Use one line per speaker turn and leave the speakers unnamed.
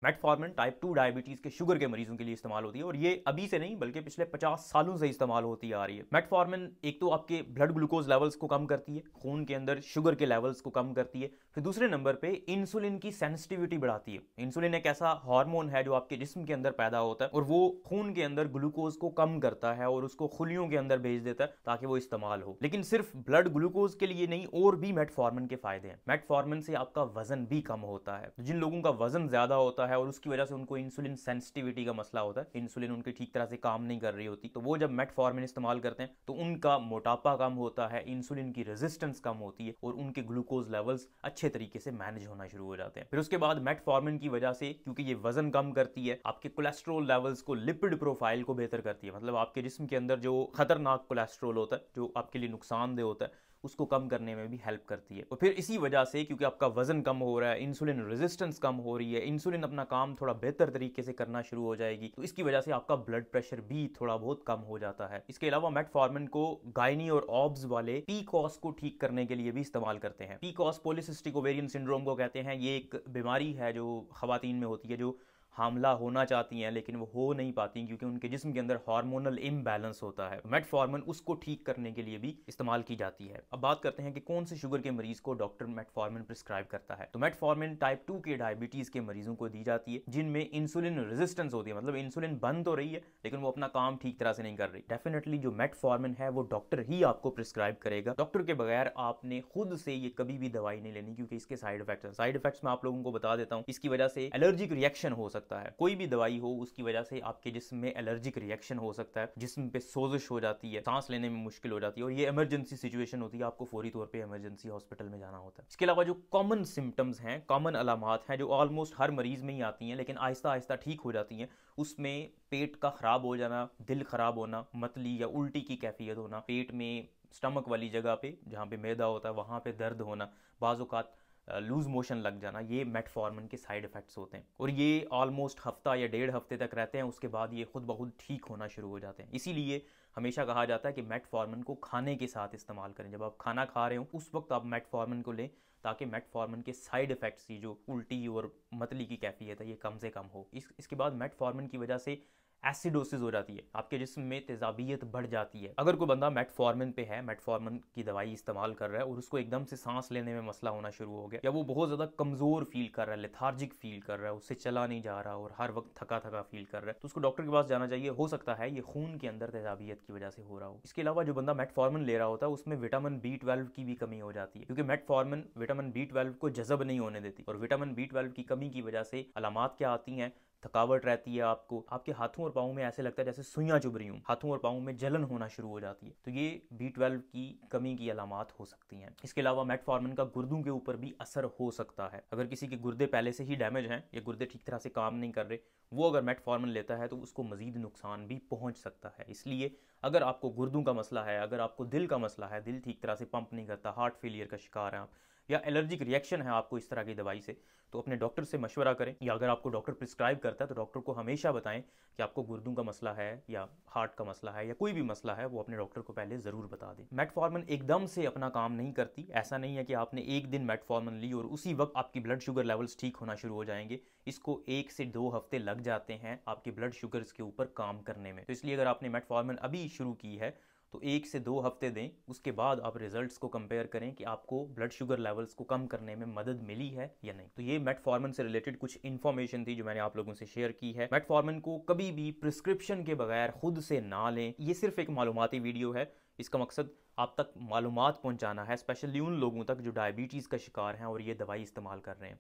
Metformin type 2 diabetes के sugar के मरीजों के लिए इस्तेमाल होती है और ये अभी से नहीं बल्कि पिछले 50 सालों से इस्तेमाल होती आ रही है। मेटफॉर्मिन एक तो आपके ब्लड ग्लूकोज लेवल्स को कम करती है, खून के अंदर शुगर के लेवल्स को कम करती है। फिर दूसरे नंबर पे इंसुलिन की सेंसिटिविटी बढ़ाती है। इंसुलिन एक ऐसा हार्मोन है जो आपके जिस्म के अंदर पैदा होता है और वो खून के अंदर ग्लूकोज को कम करता है और उसको खुलियों के अंदर भेज देता है ताकि वो इस्तेमाल हो। लेकिन सिर्फ ब्लड ग्लूकोज के लिए नहीं, और भी मेटफॉर्मिन के फायदे हैं। मेटफॉर्मिन से आपका वजन भी कम होता है। जिन लोगों का वजन ज्यादा होता है और उसकी वजह से उनको इंसुलिन सेंसिटिविटी का मसला होता है, इंसुलिन उनकी ठीक तरह से काम नहीं कर रही होती, तो वो जब मेटफॉर्मिन इस्तेमाल करते हैं तो उनका मोटापा कम होता है, इंसुलिन की रेजिस्टेंस कम होती है और उनके ग्लूकोज लेवल्स अच्छे तरीके से मैनेज होना शुरू हो जाते हैं। फिर उसके बाद मेटफॉर्मिन की वजह से, क्योंकि ये वजन कम करती है, आपके कोलेस्ट्रॉल लेवल्स को, लिपिड प्रोफाइल को बेहतर करती है। मतलब आपके जिस्म के अंदर जो खतरनाक कोलेस्ट्रॉल होता है, जो आपके लिए नुकसानदेह होता है, उसको कम करने में भी हेल्प करती है। और फिर इसी वजह से, क्योंकि आपका वजन कम हो रहा है, इंसुलिन रेजिस्टेंस कम हो रही है, इंसुलिन अपना काम थोड़ा बेहतर तरीके से करना शुरू हो जाएगी, तो इसकी वजह से आपका ब्लड प्रेशर भी थोड़ा बहुत कम हो जाता है। इसके अलावा मेटफॉर्मिन को गायनी और ऑब्स वाले पीकॉस को ठीक करने के लिए भी इस्तेमाल करते हैं। पीकॉस पॉलीसिस्टिक ओवेरियन सिंड्रोम को कहते हैं। ये एक बीमारी है जो खवातीन में होती है, जो हामला होना चाहती हैं लेकिन वो हो नहीं पाती क्योंकि उनके जिस्म के अंदर हार्मोनल इम्बैलेंस होता है। मेटफॉर्मिन उसको ठीक करने के लिए भी इस्तेमाल की जाती है। अब बात करते हैं कि कौन से शुगर के मरीज को डॉक्टर मेटफॉर्मिन प्रिस्क्राइब करता है। तो मेटफॉर्मिन टाइप 2 के डायबिटीज के मरीजों को दी जाती है जिनमें इंसुलिन रेजिस्टेंस होती है। मतलब इंसुलिन बन तो रही है लेकिन वो अपना काम ठीक तरह से नहीं कर रही। डेफिनेटली जो मेटफॉर्मिन है वो डॉक्टर ही आपको प्रिस्क्राइब करेगा। डॉक्टर के बगैर आपने खुद से ये कभी भी दवाई नहीं लेनी, क्योंकि इसके साइड इफेक्ट्स हैं। साइड इफेक्ट्स मैं आप लोगों को बता देता हूँ। इसकी वजह से एलर्जिक रिएक्शन हो सकता है। कोई भी दवाई हो उसकी वजह से आपके जिस्म में एलर्जिक रिएक्शन हो सकता है, जिस्म पे सोजिश हो जाती है, सांस लेने में मुश्किल हो जाती है और ये इमरजेंसी सिचुएशन होती है, आपको फौरी तौर पे इमरजेंसी हॉस्पिटल में जाना होता है। इसके अलावा जो कॉमन सिम्टम्स हैं, कॉमन अलामात हैं, जो ऑलमोस्ट हर मरीज में ही आती हैं लेकिन आहिस्ता आहिस्ता ठीक हो जाती हैं, उसमें पेट का खराब हो जाना, दिल खराब होना, मतली या उल्टी की कैफियत होना, पेट में स्टमक वाली जगह पे जहाँ पे मैदा होता है वहाँ पे दर्द होना, बाज़-औक़ात लूज मोशन लग जाना, ये मेटफॉर्मिन के साइड इफेक्ट्स होते हैं और ये ऑलमोस्ट हफ्ता या 1.5 हफ्ते तक रहते हैं। उसके बाद ये खुद ब खुद ठीक होना शुरू हो जाते हैं। इसीलिए हमेशा कहा जाता है कि मेटफॉर्मिन को खाने के साथ इस्तेमाल करें। जब आप खाना खा रहे हो उस वक्त आप मेटफॉर्मिन को लें ताकि मेटफॉर्मिन के साइड इफेक्ट्स, ये जो उल्टी और मतली की कैफियत है, ये कम से कम हो। इसके बाद मेटफॉर्मिन की वजह से एसिडोसिस हो जाती है, आपके जिस्म में तेजाबियत बढ़ जाती है। अगर कोई बंदा मेटफॉर्मिन पे है, मेटफॉर्मिन की दवाई इस्तेमाल कर रहा है और उसको एकदम से सांस लेने में मसला होना शुरू हो गया, या वो बहुत ज़्यादा कमज़ोर फील कर रहा है, लेथार्जिक फील कर रहा है, उससे चला नहीं जा रहा और हर वक्त थका थका फील कर रहा है, तो उसको डॉक्टर के पास जाना चाहिए। हो सकता है ये खून के अंदर तेजाबियत की वजह से हो रहा हो। इसके अलावा जो बंदा मेटफॉर्मिन ले रहा होता है उसमें विटामिन B12 की भी कमी हो जाती है, क्योंकि मेटफॉर्मिन विटामिन B12 को जज़ब नहीं होने देती और विटामिन B12 की कमी की वजह से अलामात क्या आती हैं? थकावट रहती है, आपको आपके हाथों और पाँव में ऐसे लगता है जैसे सुइयां चुभ रही हूं, हाथों और पाँव में जलन होना शुरू हो जाती है, तो ये B12 की कमी की अलामात हो सकती हैं। इसके अलावा मेटफॉर्मिन का गुर्दों के ऊपर भी असर हो सकता है। अगर किसी के गुर्दे पहले से ही डैमेज हैं या गुर्दे ठीक तरह से काम नहीं कर रहे, वो अगर मेटफॉर्मिन लेता है तो उसको मजीद नुकसान भी पहुंच सकता है। इसलिए अगर आपको गुर्दों का मसला है, अगर आपको दिल का मसला है, दिल ठीक तरह से पंप नहीं करता, हार्ट फेलियर का शिकार है आप, या एलर्जिक रिएक्शन है आपको इस तरह की दवाई से, तो अपने डॉक्टर से मशवरा करें। या अगर आपको डॉक्टर प्रिस्क्राइब करता है तो डॉक्टर को हमेशा बताएं कि आपको गुर्दों का मसला है या हार्ट का मसला है या कोई भी मसला है, वो अपने डॉक्टर को पहले ज़रूर बता दें। मेटफॉर्मिन एकदम से अपना काम नहीं करती। ऐसा नहीं है कि आपने एक दिन मेटफॉर्मिन ली और उसी वक्त आपकी ब्लड शुगर लेवल्स ठीक होना शुरू हो जाएंगे। इसको 1 से 2 हफ्ते लग जाते हैं आपके ब्लड शुगर्स के ऊपर काम करने में। तो इसलिए अगर आपने मेटफॉर्मिन अभी शुरू की है तो 1 से 2 हफ्ते दें, उसके बाद आप रिजल्ट्स को कंपेयर करें कि आपको ब्लड शुगर लेवल्स को कम करने में मदद मिली है या नहीं। तो ये मेटफॉर्मिन से रिलेटेड कुछ इन्फॉर्मेशन थी जो मैंने आप लोगों से शेयर की है। मेटफॉर्मिन को कभी भी प्रिस्क्रिप्शन के बगैर खुद से ना लें। ये सिर्फ एक मालूमाती वीडियो है। इसका मकसद आप तक मालूमात पहुंचाना है, स्पेशली उन लोगों तक जो डायबिटीज़ का शिकार हैं और ये दवाई इस्तेमाल कर रहे हैं।